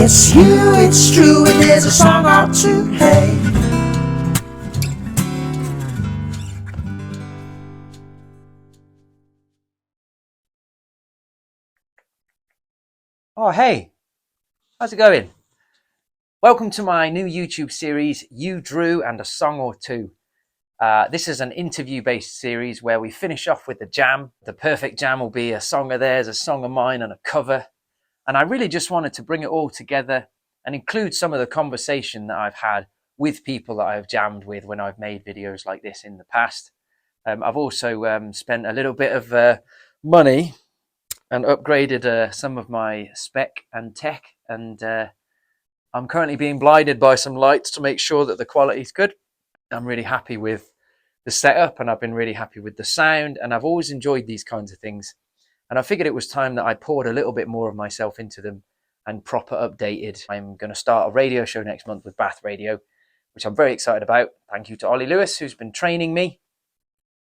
It's you, it's true, and there's a song or two, hey. Oh, hey, how's it going? Welcome to my new YouTube series, You Drew and a Song or Two. This is an interview-based series where we finish off with the jam. The perfect jam will be a song of theirs, a song of mine, and a cover. And I really just wanted to bring it all together and include some of the conversation that I've had with people that I've jammed with when I've made videos like this in the past. I've also spent a little bit of money and upgraded some of my spec and tech, and I'm currently being blinded by some lights to make sure that the quality is good. I'm really happy with the setup, and I've been really happy with the sound, and I've always enjoyed these kinds of things. And I figured it was time that I poured a little bit more of myself into them and proper updated. I'm going to start a radio show next month with Bath Radio, which I'm very excited about. Thank you to Ollie Lewis, who's been training me.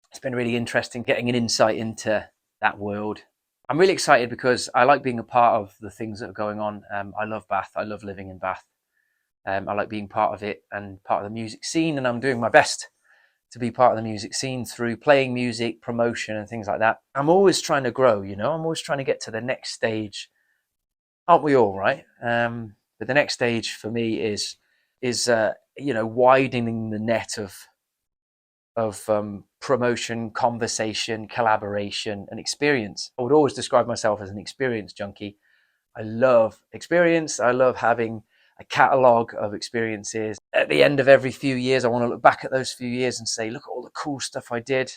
It's been really interesting getting an insight into that world. I'm really excited because I like being a part of the things that are going on. I love Bath. I love living in Bath. I like being part of it and part of the music scene, and I'm doing my best to be part of the music scene through playing music, promotion, and things like that. I'm always trying to grow, you know. I'm always trying to get to the next stage. Aren't we all, right? But the next stage for me is widening the net of promotion, conversation, collaboration, and experience. I would always describe myself as an experience junkie. I love experience. I love having a catalogue of experiences. At the end of every few years, I want to look back at those few years and say, look at all the cool stuff I did.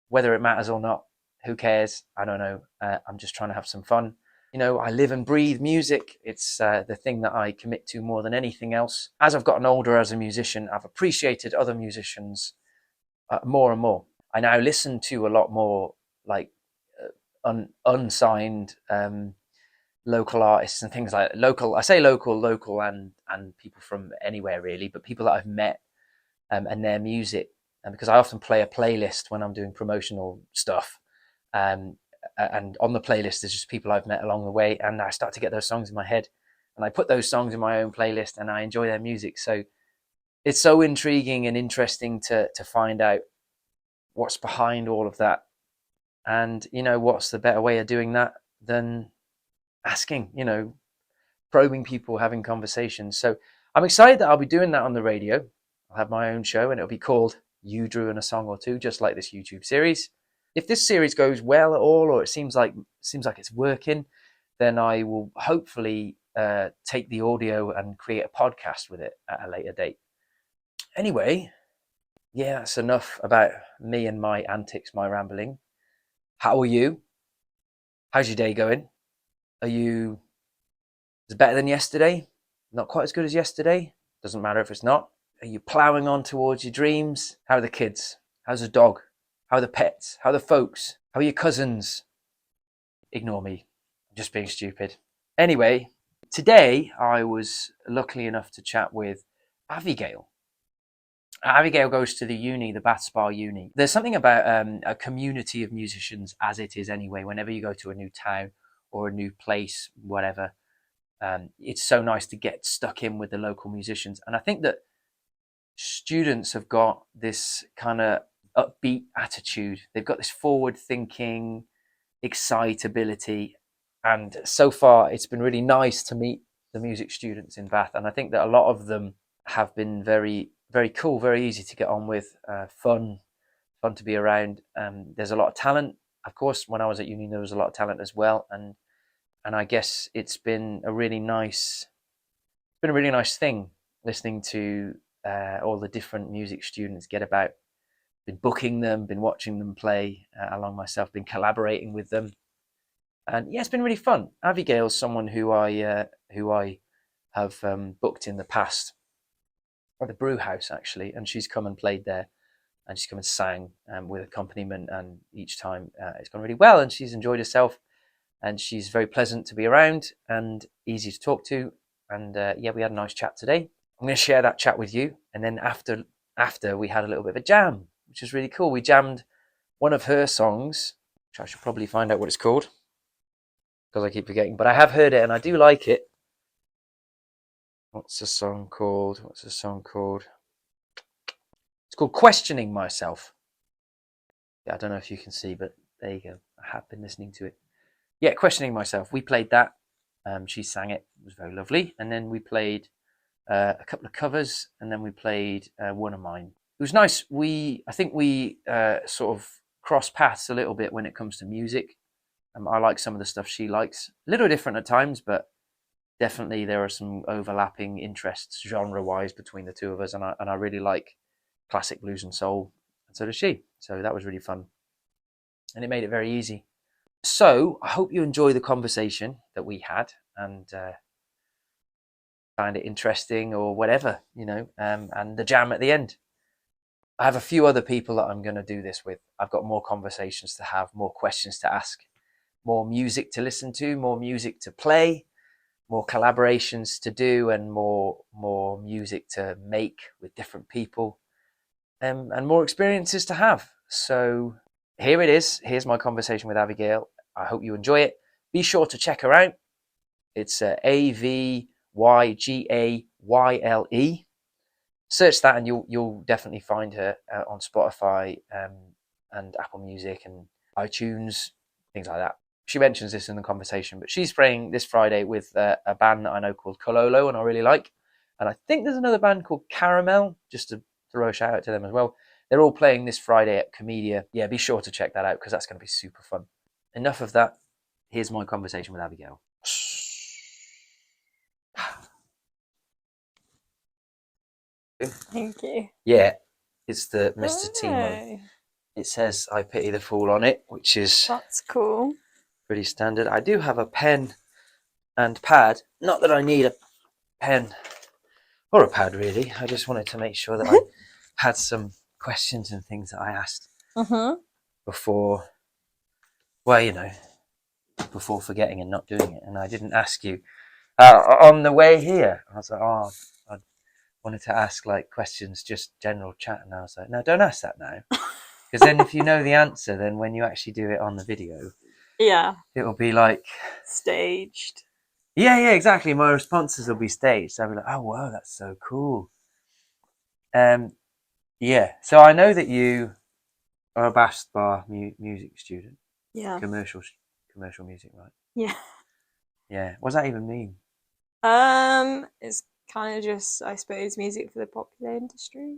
Whether it matters or not, who cares? I don't know. I'm just trying to have some fun. You know, I live and breathe music. It's the thing that I commit to more than anything else. As I've gotten older as a musician, I've appreciated other musicians more and more. I now listen to a lot more like unsigned local artists and things like local. I say local and people from anywhere really, but people that I've met and their music. And because I often play a playlist when I'm doing promotional stuff, and on the playlist there's just people I've met along the way, and I start to get those songs in my head, and I put those songs in my own playlist, and I enjoy their music. So it's so intriguing and interesting to find out what's behind all of that, and you know, what's the better way of doing that than asking, you know, probing people, having conversations. So I'm excited that I'll be doing that on the radio. I'll have my own show, and it'll be called You Drew and a Song or Two, just like this YouTube series. If this series goes well at all, or it seems like it's working, then I will hopefully take the audio and create a podcast with it at a later date. Anyway, yeah, that's enough about me and my antics, my rambling. How are you? How's your day going? Are you is it better than yesterday? Not quite as good as yesterday? Doesn't matter if it's not. Are you ploughing on towards your dreams? How are the kids? How's the dog? How are the pets? How are the folks? How are your cousins? Ignore me. I'm just being stupid. Anyway, today I was lucky enough to chat with Avygayle. Avygayle goes to the Bath Spa Uni. There's something about a community of musicians, as it is anyway, whenever you go to a new town or a new place, whatever. It's so nice to get stuck in with the local musicians. And I think that students have got this kind of upbeat attitude. They've got this forward thinking, excitability. And so far, it's been really nice to meet the music students in Bath. And I think that a lot of them have been very, very cool, very easy to get on with, fun to be around. There's a lot of talent. Of course, when I was at uni, there was a lot of talent as well. And I guess it's been a really nice thing listening to all the different music students get about. Been booking them, been watching them play along myself, been collaborating with them, and yeah, it's been really fun. Avygayle's someone who I have booked in the past at the Brew House actually, and she's come and played there, and she's come and sang with accompaniment, and each time it's gone really well, and she's enjoyed herself. And she's very pleasant to be around and easy to talk to. And yeah, we had a nice chat today. I'm going to share that chat with you. And then after we had a little bit of a jam, which was really cool. We jammed one of her songs, which I should probably find out what it's called because I keep forgetting. But I have heard it and I do like it. What's the song called? It's called Questioning Myself. Yeah, I don't know if you can see, but there you go. I have been listening to it. Yeah, Questioning Myself. We played that. She sang it. It was very lovely. And then we played a couple of covers, and then we played one of mine. It was nice. I think we sort of cross paths a little bit when it comes to music. I like some of the stuff she likes. A little different at times, but definitely there are some overlapping interests genre-wise between the two of us, and I really like classic blues and soul, and so does she. So that was really fun, and it made it very easy. So I hope you enjoy the conversation that we had, and find it interesting or whatever, and the jam at the end. I have a few other people that I'm going to do this with. I've got more conversations to have, more questions to ask, more music to listen to, more music to play, more collaborations to do, and more music to make with different people, and more experiences to have. So here it is. Here's my conversation with Avygayle. I hope you enjoy it. Be sure to check her out. It's Avygayle. Search that, and you'll definitely find her on Spotify, and Apple Music and iTunes, things like that. She mentions this in the conversation, but she's playing this Friday with a band that I know called Kololo, and I really like. And I think there's another band called Caramel, just to throw a shout out to them as well. They're all playing this Friday at Comedia. Yeah, be sure to check that out because that's going to be super fun. Enough of that. Here's my conversation with Avygayle. Thank you. Yeah, it's the Mr. Timo. It says "I pity the fool" on it, which is That's cool. pretty standard. I do have a pen and pad. Not that I need a pen or a pad, really. I just wanted to make sure that I had some questions and things that I asked before, well, before forgetting and not doing it. And I didn't ask you on the way here. I was like, I wanted to ask like questions, just general chat. And I was like, no, don't ask that now. Because then if you know the answer, then when you actually do it on the video, Yeah, it'll be like staged. Yeah, exactly. My responses will be staged. So I'll be like, oh wow, that's so cool. Yeah. So I know that you are a Bass Bar music student, Yeah. commercial music, right? Yeah. Yeah. What does that even mean? It's kind of just, I suppose, music for the popular industry.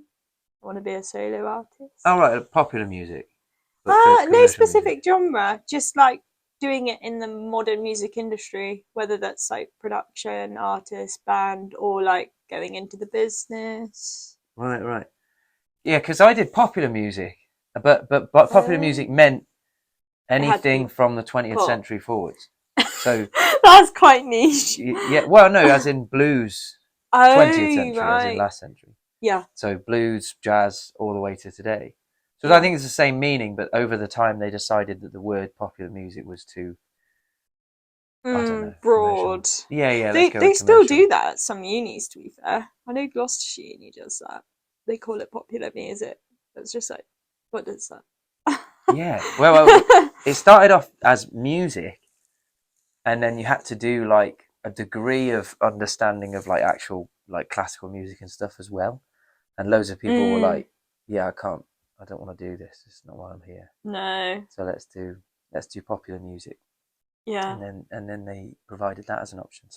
I want to be a solo artist. Oh right, popular music. No specific genre, just like doing it in the modern music industry, whether that's like production, artist, band, or like going into the business. Right. Yeah, because I did popular music, but popular music meant anything from the 20th century forwards. So that's quite niche. Yeah, well, no, as in blues, 20th century, as in last century. Yeah. So blues, jazz, all the way to today. So Yeah. I think it's the same meaning, but over the time they decided that the word popular music was too, I don't know, broad. Commercial. Yeah. They still do that at some unis, to be fair. I know Gloucestershire Uni does that. They call it popular music. It's just like, what is that? Yeah. Well, it started off as music, and then you had to do like a degree of understanding of like actual like classical music and stuff as well. And loads of people were like, yeah, I don't want to do this. It's not why I'm here. No. So let's do popular music. Yeah. And then they provided that as an option.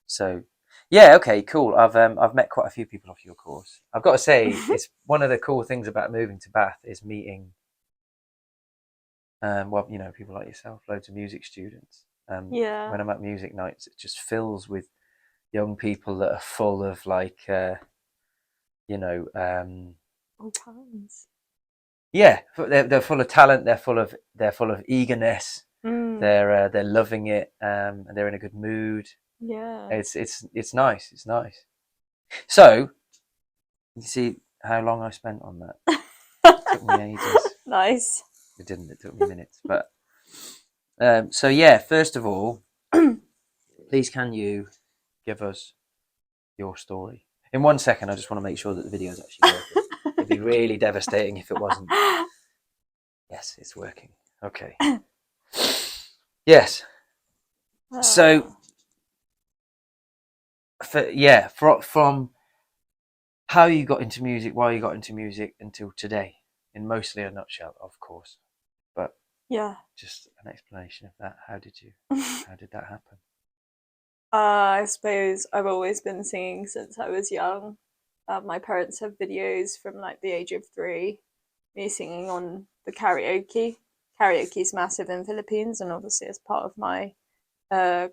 So yeah, okay, cool. I've met quite a few people off your course. I've got to say, it's one of the cool things about moving to Bath is meeting people like yourself, loads of music students. Yeah. When I'm at music nights, it just fills with young people that are full of like all kinds. Yeah, they're full of talent. They're full of eagerness. They're loving it. And they're in a good mood. Yeah. It's nice. It's nice. So you see how long I spent on that. It took me ages. Nice. It didn't. It took me minutes. But so yeah. First of all, please can you give us your story in 1 second? I just want to make sure that the video is actually working. It'd be really devastating if it wasn't. Yes, it's working. Okay. Yes. So from how you got into music, why you got into music until today, in mostly a nutshell, of course. But Yeah. just an explanation of that. How did that happen? I suppose I've always been singing since I was young. My parents have videos from like the age of 3, me singing on the karaoke. Karaoke's massive in Philippines, and obviously as part of my uh,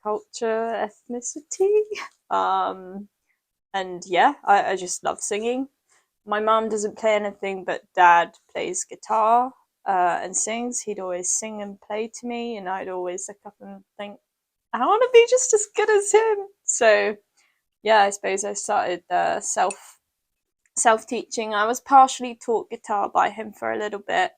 culture, ethnicity. And yeah, I just love singing. My mum doesn't play anything, but dad plays guitar and sings. He'd always sing and play to me, and I'd always look up and think, I want to be just as good as him. So yeah, I suppose I started self teaching. I was partially taught guitar by him for a little bit.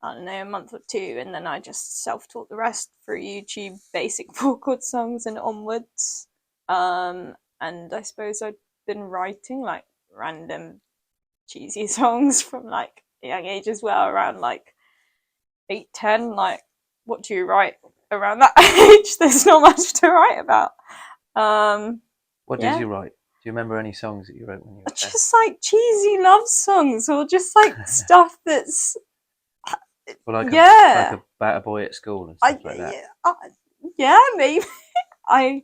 I don't know, a month or 2, and then I just self taught the rest through YouTube, basic 4 chord songs and onwards. And I suppose I'd been writing like random cheesy songs from like a young age as well, around like 8, 10. Like, what do you write around that age? There's not much to write about. What did Yeah, you write? Do you remember any songs that you wrote when you were 10? just like cheesy love songs, or just like stuff that's Well, like yeah. about a boy at school and I stuff like that. yeah, maybe. I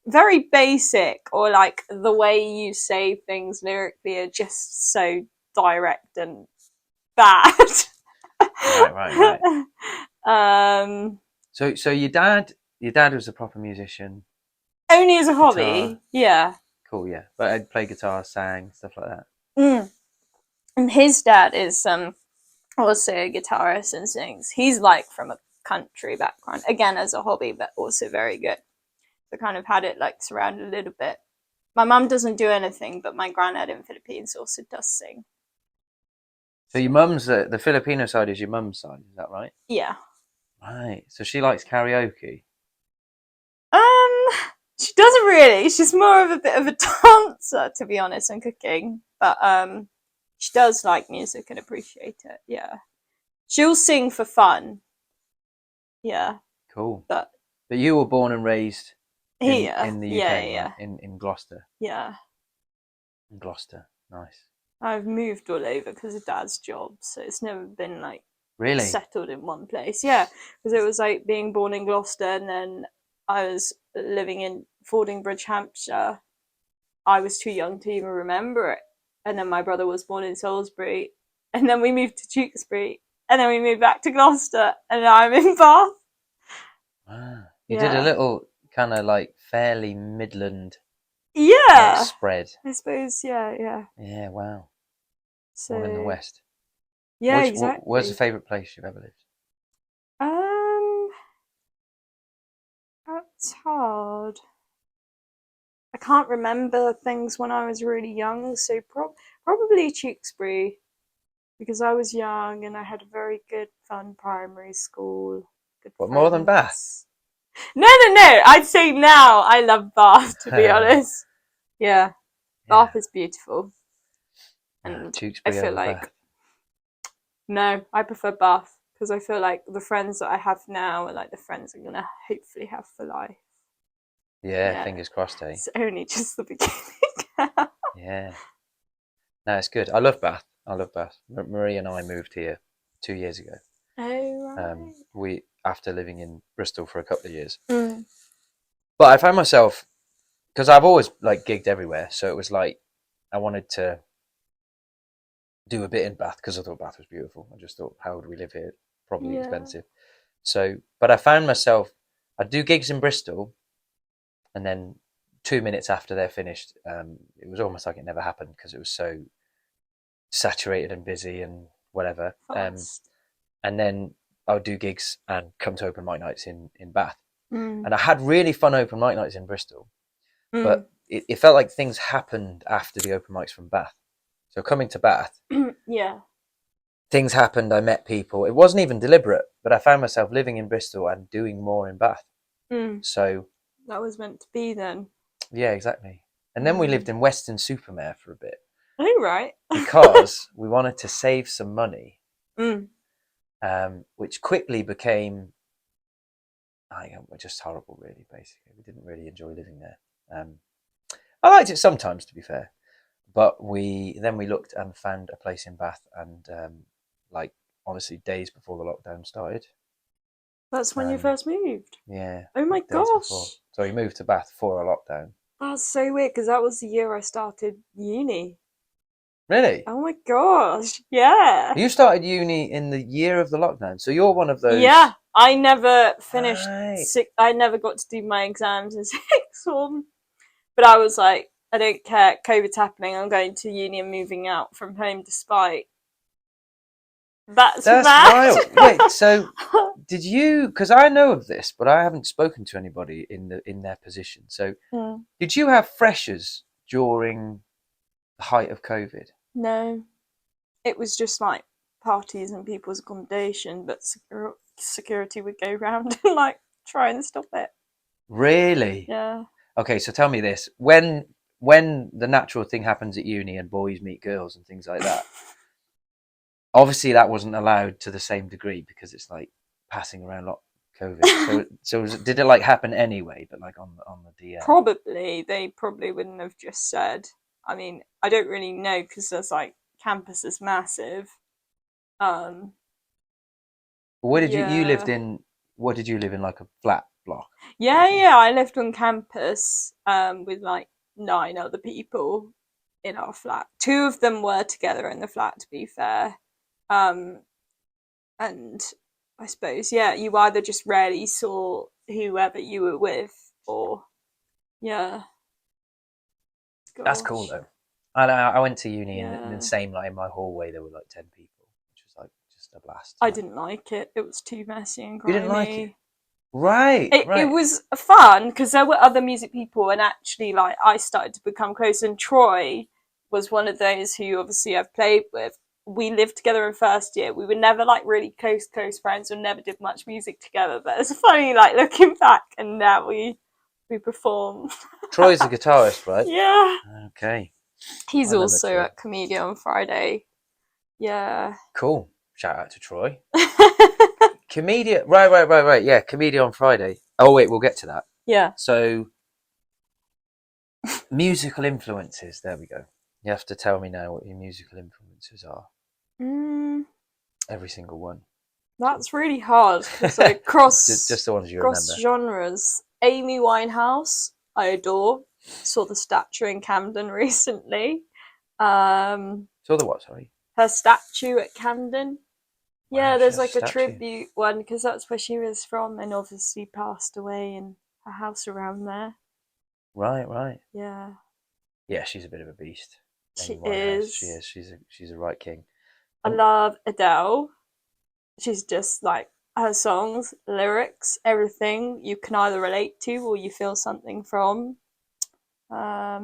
very basic, or like the way you say things lyrically are just so direct and bad. Right. um So your dad was a proper musician, Only as a guitar, hobby, yeah. cool, yeah. But I'd play guitar, sang, stuff like that. Mm. And his dad is also a guitarist and sings. He's like from a country background, again as a hobby, but also very good. So kind of had it like surrounded a little bit. My mum doesn't do anything, but my granddad in Philippines also does sing. So your mum's the Filipino side is your mum's side, is that right? Yeah. Right. So she likes karaoke. Um, she doesn't really. She's more of a bit of a dancer, to be honest, and cooking. But she does like music and appreciate it. Yeah, she'll sing for fun. Yeah, Cool. but But you were born and raised yeah, in the yeah, UK, right? yeah, In Gloucester. yeah. In Gloucester. Nice. I've moved all over because of dad's job, so it's never been like Really? settled in one place. Yeah, because it was like being born in Gloucester, and then I was living in Fordingbridge, Hampshire. I was too young to even remember it. And then my brother was born in Salisbury, and then we moved to Tewkesbury, and then we moved back to Gloucester, and now I'm in Bath. Ah. You did a Yeah, little kind of like fairly Midland like yeah. spread. I suppose, yeah, yeah. Yeah, wow. All in the So West. yeah, Where's the exactly. favourite place you've ever lived? Um, that's hard. I can't remember things when I was really young, so probably Tewkesbury, because I was young and I had a very good, fun primary school, good What, more than Bath? friends. No, no, no. I'd say now I love Bath, to be honest. Yeah, Yeah. Bath is beautiful. Ah, And I Tewkesbury feel over like, Bath. no, I prefer Bath because I feel like the friends that I have now are like the friends I'm going to hopefully have for life. Yeah, Yeah, fingers crossed, eh? it's only just the beginning. Yeah. No, it's good. I love Bath. I love Bath. Marie and I moved here 2 years ago. Oh, right. We after living in Bristol for a couple of years. Mm. But I found myself because I've always like gigged everywhere, so it was like I wanted to do a bit in Bath because I thought Bath was beautiful. I just thought, how would we live here? Probably Yeah. expensive. So, but I found myself, I'd do gigs in Bristol, and then 2 minutes after they're finished, it was almost like it never happened because it was so saturated and busy and whatever. Fast. And then I would do gigs and come to open mic nights in Bath. Mm. And I had really fun open mic nights in Bristol, Mm. but it felt like things happened after the open mics from Bath. So coming to Bath, Yeah. things happened. I met people. It wasn't even deliberate, but I found myself living in Bristol and doing more in Bath. Mm. So That was meant to be then. yeah, exactly. And then we lived Mm. in Weston-super-Mare for a bit Oh, right. because we wanted to save some money, Mm. which quickly became were just horrible, really. Basically, we didn't really enjoy living there. I liked it sometimes, to be fair, but we looked and found a place in Bath, and like honestly, days before the lockdown started. That's when you first moved. Yeah. Oh my days before. gosh. So we moved to Bath for a lockdown. That's so weird because that was the year I started uni. Really? Oh my gosh. Yeah. You started uni in the year of the lockdown, so you're one of those. Yeah. I never finished Right. I never got to do my exams in sixth form. But I was like, I don't care. COVID's happening. I'm going to uni and moving out from home despite. That's mad. Wild. Wait, so did you? Because I know of this, but I haven't spoken to anybody in their position. So, did you have freshers during the height of COVID? No, it was just like parties and people's accommodation, but security would go round and like try and stop it. Really? Yeah. Okay, so tell me this: when the natural thing happens at uni and boys meet girls and things like that. Obviously, that wasn't allowed to the same degree because it's like passing around COVID. So did it like happen anyway? But like on the DL? Probably they wouldn't have just said. I mean, I don't really know because there's like campus is massive. Where did you lived in? What did you live in? Like a flat block? Yeah. I lived on campus with like 9 other people in our flat. 2 of them were together in the flat, to be fair. And I suppose, yeah, you either just rarely saw whoever you were with, or yeah. Gosh. That's cool though. I went to uni Yeah. in the same, like in my hallway there were like 10 people, which was like just a blast. I didn't like it. It was too messy and grimy. You didn't like it? Right. It was fun because there were other music people, and actually, like, I started to become close. And Troy was one of those who, obviously, I've played with. We lived together in first year. We were never like really close friends, or never did much music together. But it's funny, like looking back, and now we perform. Troy's a guitarist, right? Yeah. Okay. He's also at Comedian on Friday. Yeah. Cool. Shout out to Troy. Comedian, right. Yeah, Comedian on Friday. Oh wait, we'll get to that. Yeah. So, musical influences. There we go. You have to tell me now what your musical influences are. Every single one. That's really hard. So cross just the ones you cross remember. Genres. Amy Winehouse, I adore. Saw the statue in Camden recently. Saw the what? Sorry. Her statue at Camden. Yeah, Wow, there's like a tribute one because that's where she was from, and obviously passed away in her house around there. Right. Yeah. Yeah, she's a bit of a beast. She is. She is. She's a right king. I love Adele. She's just like her songs, lyrics, everything you can either relate to or you feel something from. I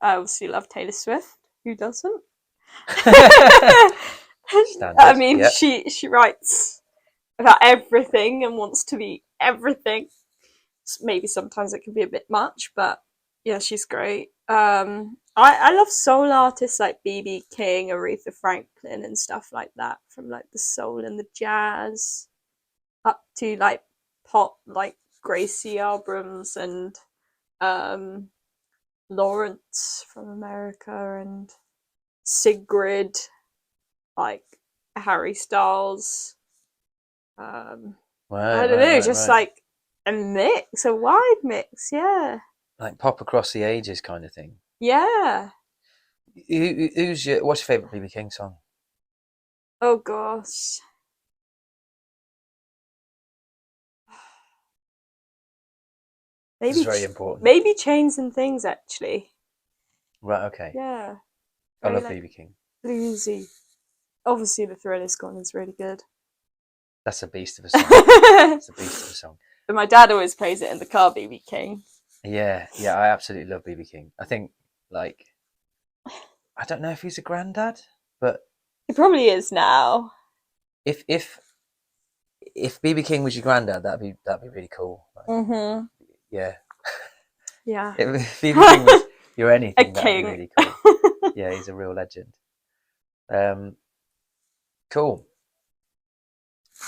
obviously love Taylor Swift. Who doesn't? Standard, I mean, yep. she writes about everything and wants to be everything. Maybe sometimes it can be a bit much, but yeah, she's great. I love soul artists like B.B. King, Aretha Franklin, and stuff like that. From like the soul and the jazz, up to like pop, like Gracie Abrams and Lawrence from America, and Sigrid, like Harry Styles. I don't know, just like a mix, a wide mix, yeah. Like pop across the ages kind of thing. Yeah. What's your favourite B.B. King song? Oh gosh. This is very important. Maybe Chains and Things, actually. Right, okay. Yeah. I love B.B. King. Bluesy. Obviously, The Thriller's Gone is really good. That's a beast of a song. It's a beast of a song. But my dad always plays it in the car, B.B. King. Yeah, I absolutely love B.B. King. I think, like, I don't know if he's a granddad, but he probably is now. If B.B. King was your granddad, that'd be really cool. Like, yeah. Yeah. If B.B. King was your anything, that'd king. be really cool. Yeah, he's a real legend. Cool.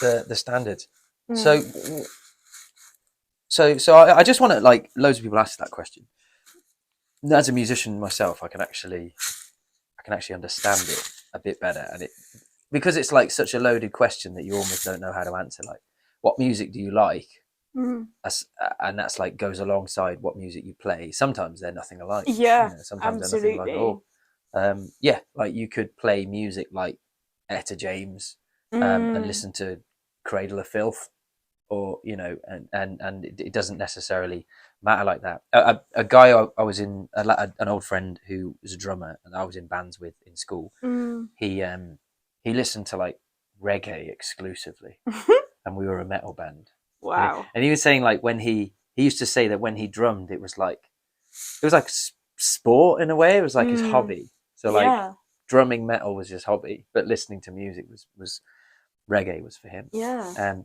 The standards. So, So I just want to, like, loads of people ask that question. And as a musician myself, I can actually understand it a bit better, and it, because it's like such a loaded question that you almost don't know how to answer. Like, what music do you like? Mm. And that's like goes alongside what music you play. Sometimes they're nothing alike. Yeah, Sometimes they're nothing alike at all. Yeah, like you could play music like Etta James, and listen to Cradle of Filth, or and it doesn't necessarily matter like that. A guy I was in, an old friend who was a drummer and I was in bands with in school. He listened to like reggae exclusively, and we were a metal band. Wow. And he was saying, like, when he used to say that when he drummed, it was like sport in a way. It was like his hobby. So like drumming metal was his hobby, but listening to music was reggae was for him. Yeah.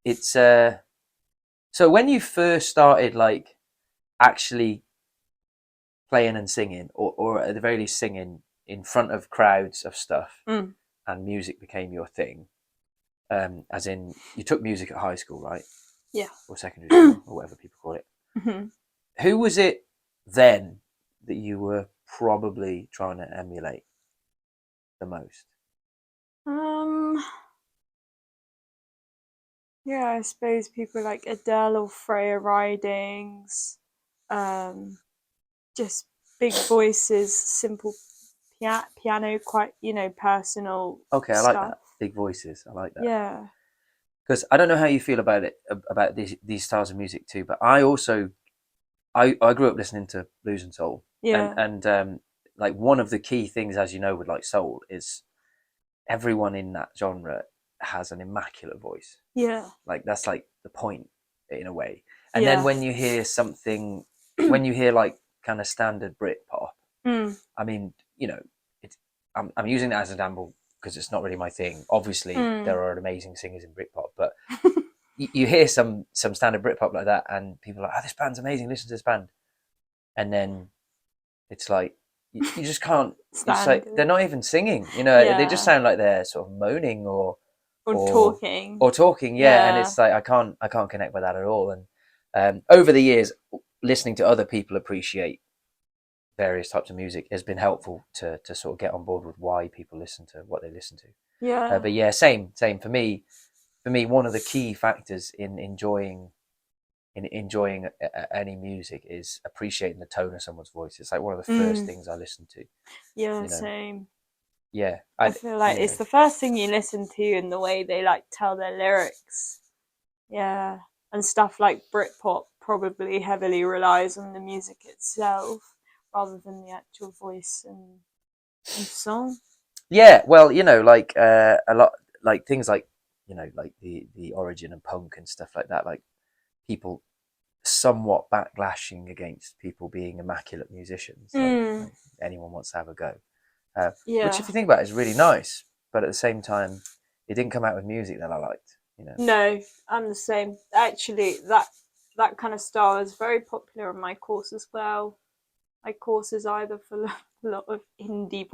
It's so when you first started, like, actually playing and singing, or at the very least singing in front of crowds of stuff, and music became your thing, as in you took music at high school, right? Yeah. Or secondary school, or whatever people call it. Mm-hmm. Who was it then that you were probably trying to emulate the most? Yeah, I suppose people like Adele or Freya Ridings, just big voices, simple piano, quite, personal Okay, I like stuff. that. Big voices, I like that. Yeah. Because I don't know how you feel about it, about these styles of music too, but I also I grew up listening to blues and soul. Yeah. And like, one of the key things, as you know, with like soul, is everyone in that genre has an immaculate voice. Yeah. Like, that's like the point in a way. And then when you hear something, when you hear like kind of standard Britpop, I mean, it's, I'm using that as an example because it's not really my thing. Obviously, there are amazing singers in Britpop, but you hear some standard Britpop like that, and people are like, "Oh, this band's amazing! Listen to this band," and then it's like you just can't. It's like they're not even singing. They just sound like they're sort of moaning or talking or talking. Yeah, and it's like I can't connect with that at all. And over the years, listening to other people appreciate various types of music has been helpful to sort of get on board with why people listen to what they listen to. But yeah, same for me. For me, one of the key factors in enjoying any music is appreciating the tone of someone's voice. It's like one of the first things I listen to. Yeah, same. Yeah, I feel like it's the first thing you listen to, and the way they like tell their lyrics. Yeah, and stuff like Britpop probably heavily relies on the music itself rather than the actual voice and song. Yeah, well, like a lot, like things like like the origin of punk and stuff like that. Like, people somewhat backlashing against people being immaculate musicians. Like anyone wants to have a go. Which, if you think about it, is really nice. But at the same time, it didn't come out with music that I liked. No, I'm the same. Actually, that kind of style is very popular in my course as well. My course is either full of a lot of indie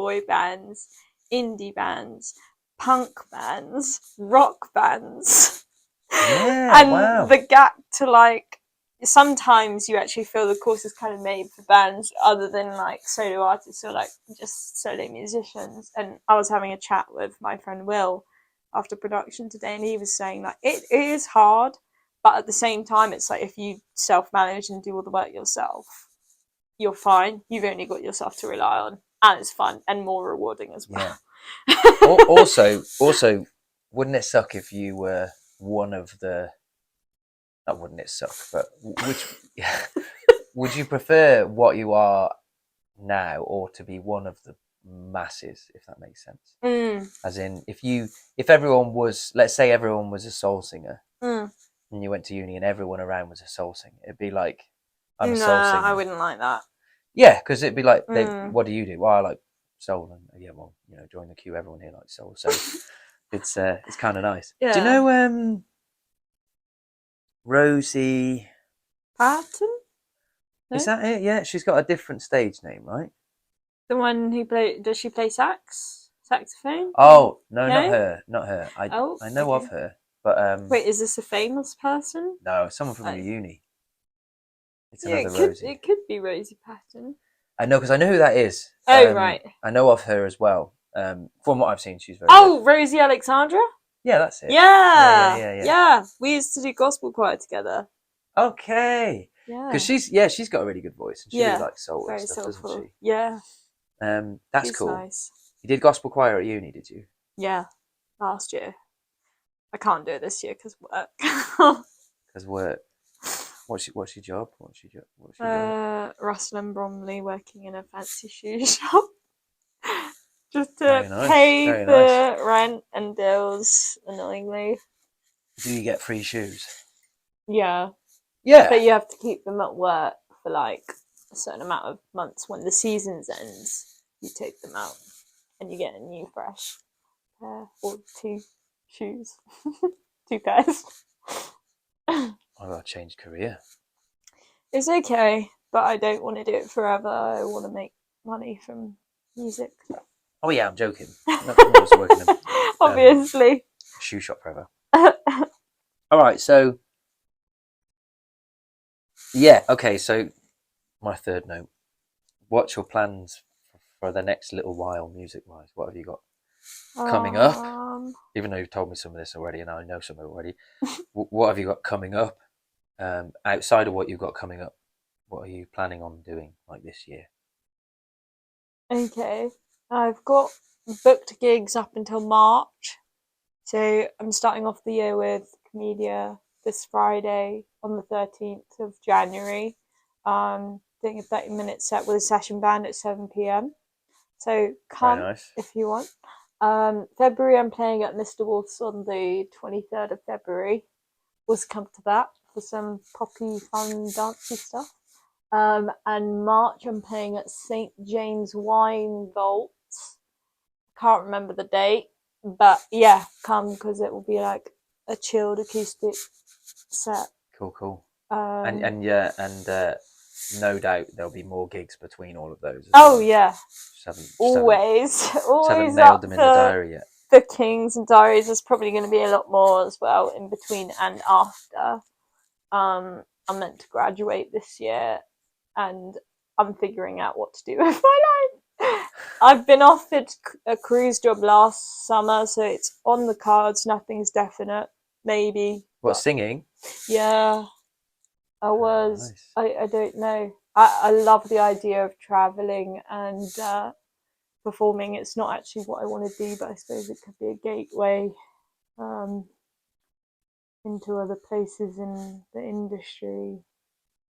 bands, punk bands, rock bands. Yeah, and wow. the gap to, like, sometimes you actually feel the course is kind of made for bands other than like solo artists or like just solo musicians. And I was having a chat with my friend Will after production today, and he was saying like it is hard, but at the same time it's like if you self-manage and do all the work yourself, you're fine. You've only got yourself to rely on, and it's fun and more rewarding as well. Yeah. also, wouldn't it suck if you were one of the? Not wouldn't it suck, but would you prefer what you are now, or to be one of the masses, if that makes sense? As in, if everyone was, let's say everyone was a soul singer, and you went to uni and everyone around was a soul singer, it'd be like, I'm a soul singer. I wouldn't like that. Yeah, because it'd be like, what do you do? Well, I like soul, and yeah, well, join the queue. Everyone here likes soul, so it's kind of nice. Yeah. Do you know Rosie Patton? No? Is that it? Yeah, she's got a different stage name, right? The one who does she play saxophone? Oh no, No? not her. I know okay. of her, But Wait, is this a famous person? no, someone from Oh. your uni. It's Yeah, another Rosie. it could be Rosie Patton. I know because I know who that is. Oh, right. I know of her as well. From what I've seen, she's very. Oh, Rosie Alexandra. Yeah, that's it. Yeah. Yeah. We used to do gospel choir together. Okay. Yeah. Because she's got a really good voice and she really likes soul and very stuff, soulful. doesn't she? Yeah, That's she's cool. nice. You did gospel choir at uni, did you? Yeah, last year. I can't do it this year because work. Because work. What's your job? What's your doing? Russell and Bromley, working in a fancy shoe shop. Just to Very nice, pay very the rent and bills, annoyingly. Do you get free shoes? Yeah. Yeah. But you have to keep them at work for like a certain amount of months. When the season ends, you take them out and you get a new fresh pair or two shoes. Two pairs. I got to change career. It's okay, but I don't want to do it forever. I want to make money from music. Oh yeah, I'm joking. No one wants to work in a Obviously. shoe shop forever. All right, so yeah, okay. So my third note. What's your plans for the next little while, music-wise? What have you got coming up? Even though you've told me some of this already, and I know some of it already. What have you got coming up? Outside of what you've got coming up, what are you planning on doing like this year? Okay, I've got booked gigs up until March. So I'm starting off the year with Comedia this Friday on the 13th of January. Doing a 30-minute set with a session band at 7 p.m. So come nice. if you want. February, I'm playing at Mr. Wolf's on the 23rd of February. Was come to that for some poppy, fun, dancey stuff. And March, I'm playing at St. James Wine Vault. Can't remember the date, but yeah, come because it will be like a chilled acoustic set. Cool. And no doubt there'll be more gigs between all of those. Oh yeah, always haven't nailed them in the diary yet. Bookings and diaries. There's probably going to be a lot more as well in between and after. I'm meant to graduate this year, and I'm figuring out what to do with my life. I've been offered a cruise job last summer, so it's on the cards. Nothing's definite. Maybe. What, singing? Yeah, I was. Nice. I don't know. I love the idea of traveling and performing. It's not actually what I want to do, but I suppose it could be a gateway into other places in the industry.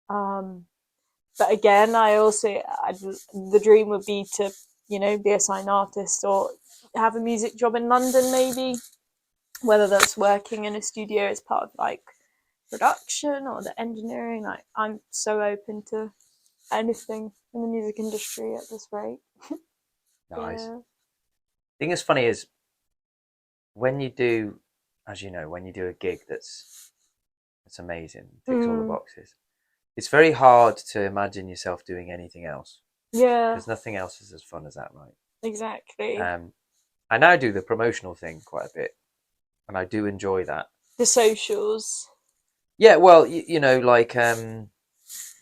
But again, the dream would be to, be a signed artist or have a music job in London, maybe. Whether that's working in a studio as part of like production or the engineering. Like, I'm so open to anything in the music industry at this rate. Nice. Yeah. The thing that's funny is when you do, as you know, when you do a gig that's amazing, ticks all the boxes, it's very hard to imagine yourself doing anything else. Yeah. Because nothing else is as fun as that, right? Exactly. I now do the promotional thing quite a bit, and I do enjoy that. The socials. Yeah, well, like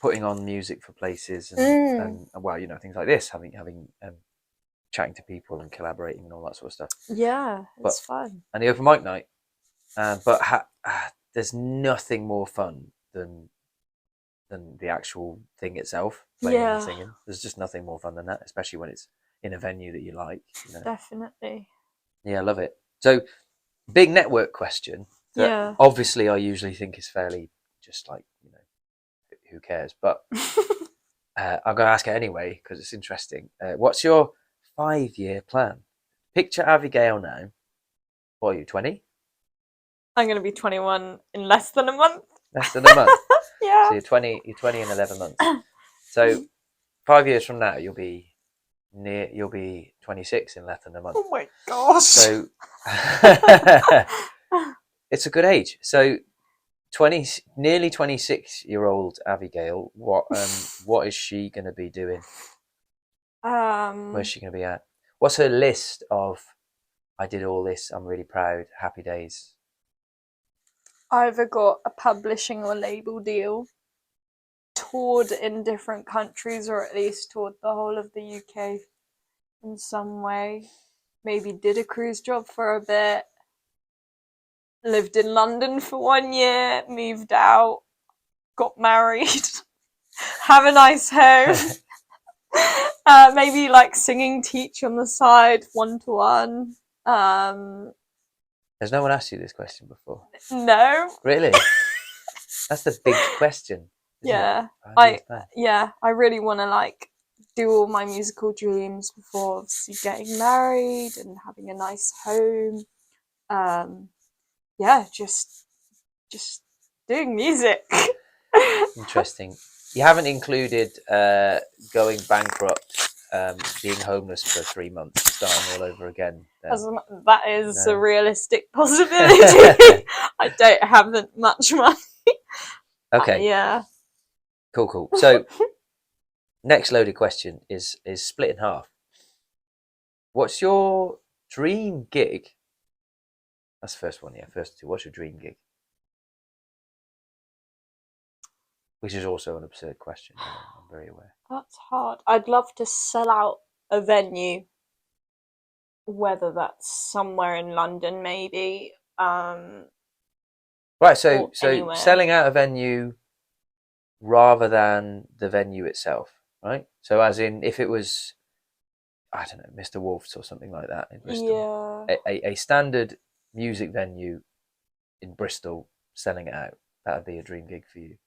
putting on music for places and well, things like this, having chatting to people and collaborating and all that sort of stuff. Yeah, it's fun. And the open mic night, but there's nothing more fun than the actual thing itself, playing and singing. There's just nothing more fun than that, especially when it's in a venue that you like. Definitely. Yeah, I love it. So, big network question that obviously I usually think is fairly just like, who cares? But I'm going to ask it anyway because it's interesting. What's your 5-year plan? Picture Avygayle now. What are you, 20? I'm going to be 21 in less than a month. Less than a month? Yeah. So you're 20 in 11 months. So 5 years from now, you'll be 26 in less than a month. Oh my gosh. So it's a good age. So nearly 26-year-old Avygayle, what is she going to be doing? Where's she going to be at? What's her list of, I did all this, I'm really proud, happy days? either got a publishing or label deal, toured in different countries, or at least toured the whole of the UK in some way. Maybe did a cruise job for a bit, lived in London for 1 year, moved out, got married, have a nice home. Maybe like singing teach on the side, 1-to-1. Has no one asked you this question before? No. Really? That's the big question. Yeah. I really want to like do all my musical dreams before obviously getting married and having a nice home. Just doing music. Interesting. You haven't included going bankrupt, being homeless for 3 months, starting all over again. That is a realistic possibility. I don't have that much money. Okay. Yeah. Cool. So, next loaded question is split in half. What's your dream gig? That's the first one, yeah. First two. What's your dream gig? Which is also an absurd question. I'm very aware. That's hard. I'd love to sell out a venue, whether that's somewhere in London, maybe. Right. So anywhere. selling out a venue rather than the venue itself, right? So as in, if it was, I don't know, Mr. Wolf's or something like that in Bristol, a standard music venue in Bristol, selling it out, that would be a dream gig for you.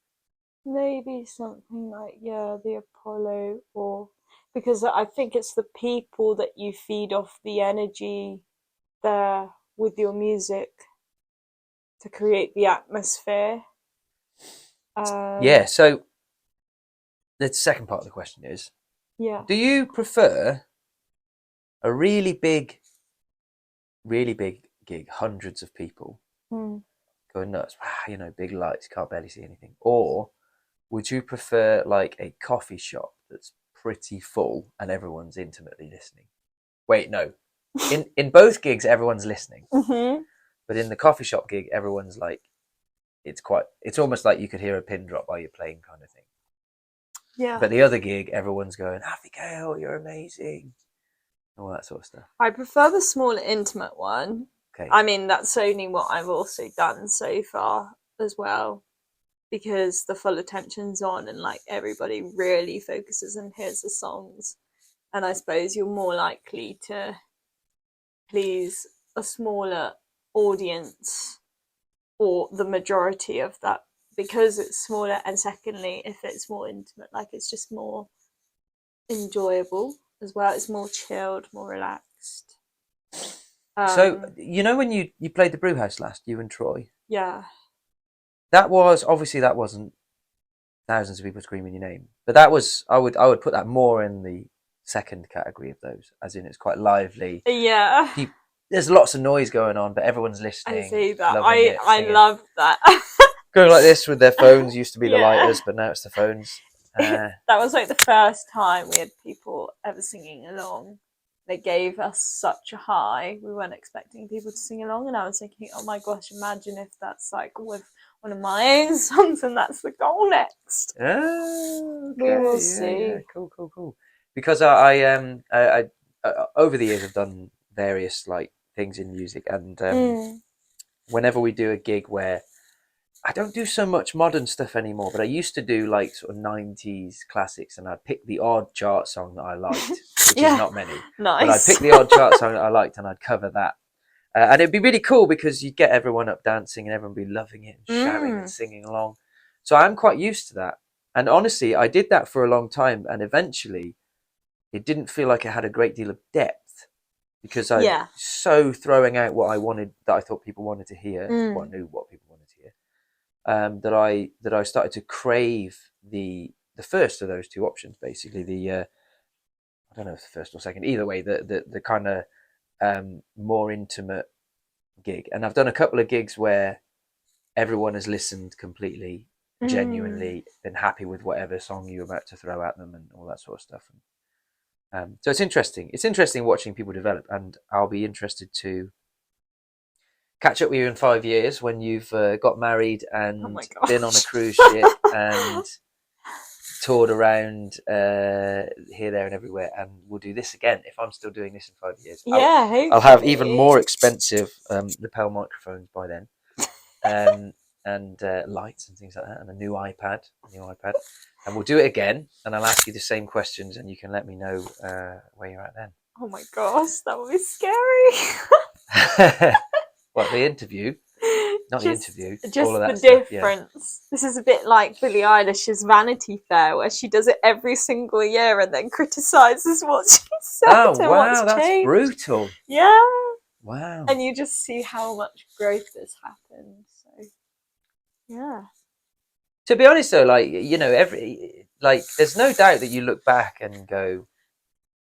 Maybe something like the Apollo, or because I think it's the people that you feed off the energy there with your music to create the atmosphere. Yeah. So the second part of the question is, do you prefer a really big gig, hundreds of people going nuts, big lights, can't barely see anything, or would you prefer like a coffee shop that's pretty full and everyone's intimately listening? Wait, no. In both gigs, everyone's listening, but in the coffee shop gig, everyone's like, it's almost like you could hear a pin drop while you're playing, kind of thing. Yeah. But the other gig, everyone's going, Avygayle, you're amazing, all that sort of stuff. I prefer the smaller, intimate one. Okay. I mean, that's only what I've also done so far as well, because the full attention's on and like everybody really focuses and hears the songs. And I suppose you're more likely to please a smaller audience, or the majority of that, because it's smaller. And secondly, if it's more intimate, like it's just more enjoyable as well. It's more chilled, more relaxed. So when you played the Brewhouse last, you and Troy, yeah, that wasn't thousands of people screaming your name, but that was, I would put that more in the second category of those, as in it's quite lively. Yeah, there's lots of noise going on, but everyone's listening. I see that. I love that. Going like this with their phones used to be the lighters, but now it's the phones. That was like the first time we had people ever singing along. They gave us such a high. We weren't expecting people to sing along, and I was thinking, oh my gosh, imagine if that's like with one of my own songs and that's the goal next. Okay. We will see. Yeah. Cool. Because I over the years I've done various like things in music, and whenever we do a gig where I don't do so much modern stuff anymore, but I used to do like sort of 90s classics, and I'd pick the odd chart song that I liked, which is not many. Nice. But I'd pick the odd chart song that I liked and I'd cover that. And it'd be really cool because you'd get everyone up dancing and everyone would be loving it and shouting and singing along. So I'm quite used to that. And honestly, I did that for a long time, and eventually it didn't feel like it had a great deal of depth, because I so throwing out what I wanted, that I thought people wanted to hear, well, I knew what people wanted to hear. That I started to crave the first of those two options, basically I don't know if the first or second, either way, the kind of more intimate gig. And I've done a couple of gigs where everyone has listened completely, genuinely, been happy with whatever song you're about to throw at them and all that sort of stuff. So it's interesting. It's interesting watching people develop, and I'll be interested to catch up with you in 5 years when you've got married and Oh my been on a gosh. cruise ship and toured around here, there, and everywhere. And we'll do this again if I'm still doing this in 5 years. Yeah, I'll have even more expensive lapel microphones by then, and lights and things like that, and a new iPad, and we'll do it again. And I'll ask you the same questions, and you can let me know where you're at then. Oh my gosh, that would be scary. What, the interview? Not the interview. Just all of that the stuff, yeah. difference. This is a bit like Billie Eilish's Vanity Fair, where she does it every single year and then criticises what she said Oh and wow, what's that's changed. brutal. Yeah. Wow. And you just see how much growth has happened. So, yeah. To be honest, though, like, you know, there's no doubt that you look back and go,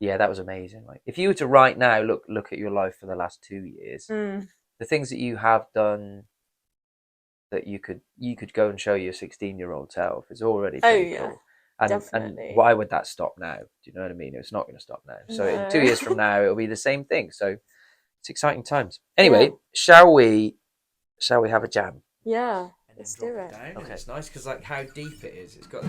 yeah, that was amazing. Like, if you were to right now look at your life for the last 2 years, the things that you have done that you could go and show your 16-year-old self is already pretty cool. And, definitely. And why would that stop now? Do you know what I mean? It's not going to stop now. So in 2 years from now, it'll be the same thing. So it's exciting times. Anyway, shall we have a jam? Yeah, And let's drop do it. down. Okay. It's nice because like how deep it is. It's got.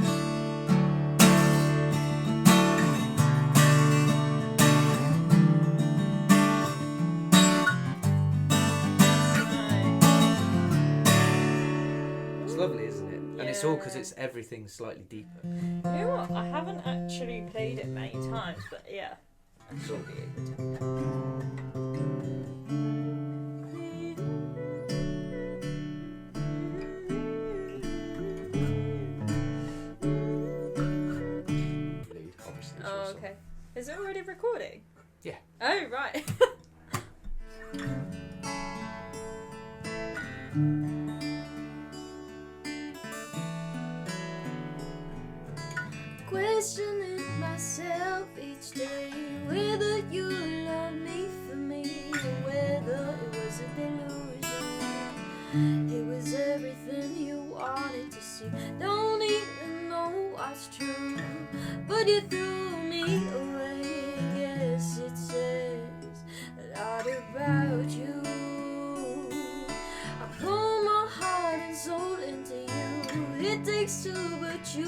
It's lovely, isn't it? And it's all because it's everything slightly deeper. You know what? I haven't actually played it many times, but yeah, I should be able to. Lead, obviously. Oh, okay. Is it already recording? Yeah. Oh, right. Questioning myself each day, whether you love me for me, or whether it was a delusion. It was everything you wanted to see. Don't even know what's true, but you threw me away. Yes, it says a lot about you. I pour my heart and soul into you. It takes two, but you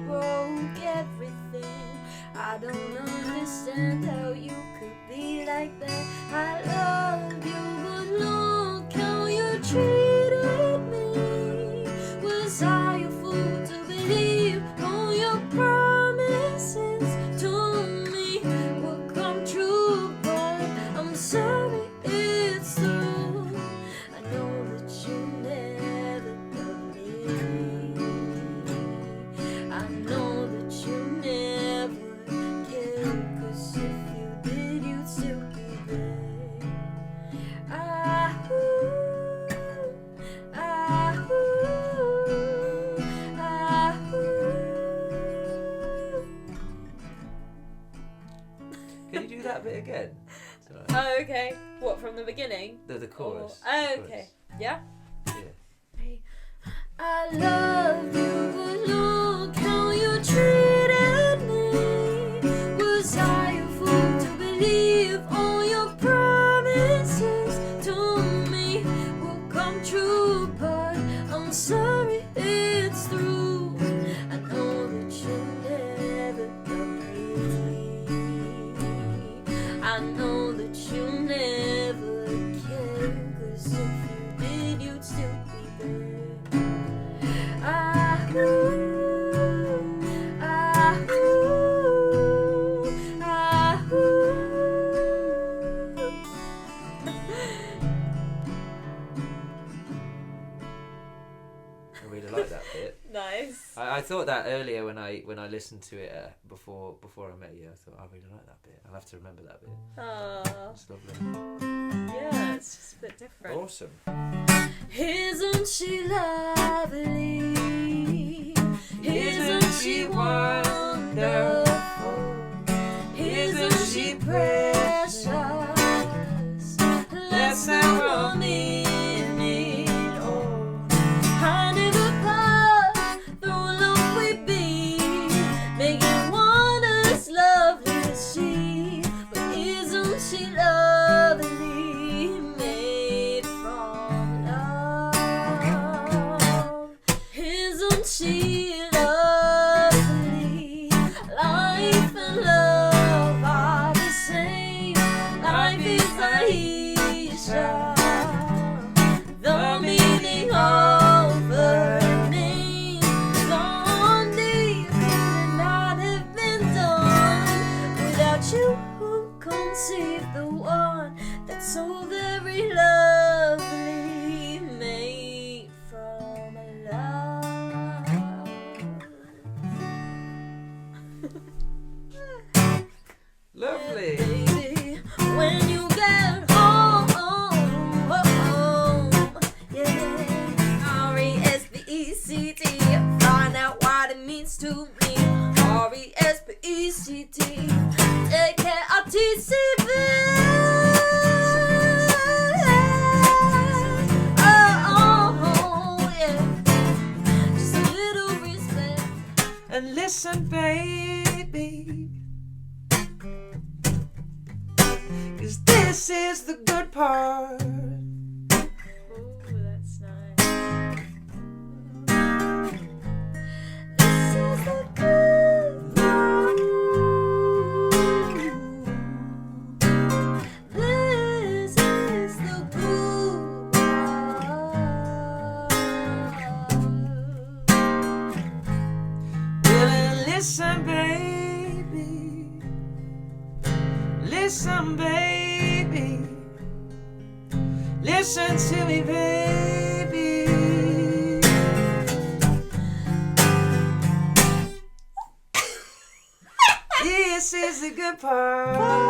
broke everything. I don't understand how you could be like that. I love you, but look how you treated me. Was I a fool to believe all your promises to me will come true? But I'm sorry, it's true. I know that you never loved me. I know that you never cared, 'cause if you did, you'd still be there. Can you do that bit again? Oh, okay. What, from the beginning? The chorus. Oh, The okay. chorus. Yeah? Yeah. I love you, but look how you treated me. Was I a fool to believe all your promises to me will come true? But I'm sorry, it's true. I know that you never loved me. I know that you never cared, 'cause if you did, you'd still be there. I really like that bit. Nice. I thought that earlier when I listened to it before I met you. I thought I really like that bit. I'll have to remember that bit. Aww. It's lovely. Yeah, it's just a bit different. Awesome. Isn't she lovely? Isn't she wonderful? Isn't she precious? Let's never mean all. I never thought through love we'd be making one as lovely as she. But isn't she lovely? Made from she lovely? Life and love are the same. Life is Aisha. The meaning of her name. Blondie could not have been done without you who conceived the one that's so very lovely, made from love. Lovely. Baby, when you get home, yeah, R-E-S-P-E-C-T, find out what it means to me. R-E-S-P-E-C-T, A-K-R-T-C-B. Oh, yeah, just a little respect. And listen, baby, 'cause this is the good part. Ooh, that's nice. This is the good part. This is the good part. Well, and listen, baby, listen, baby, listen to me, baby. This is the good part.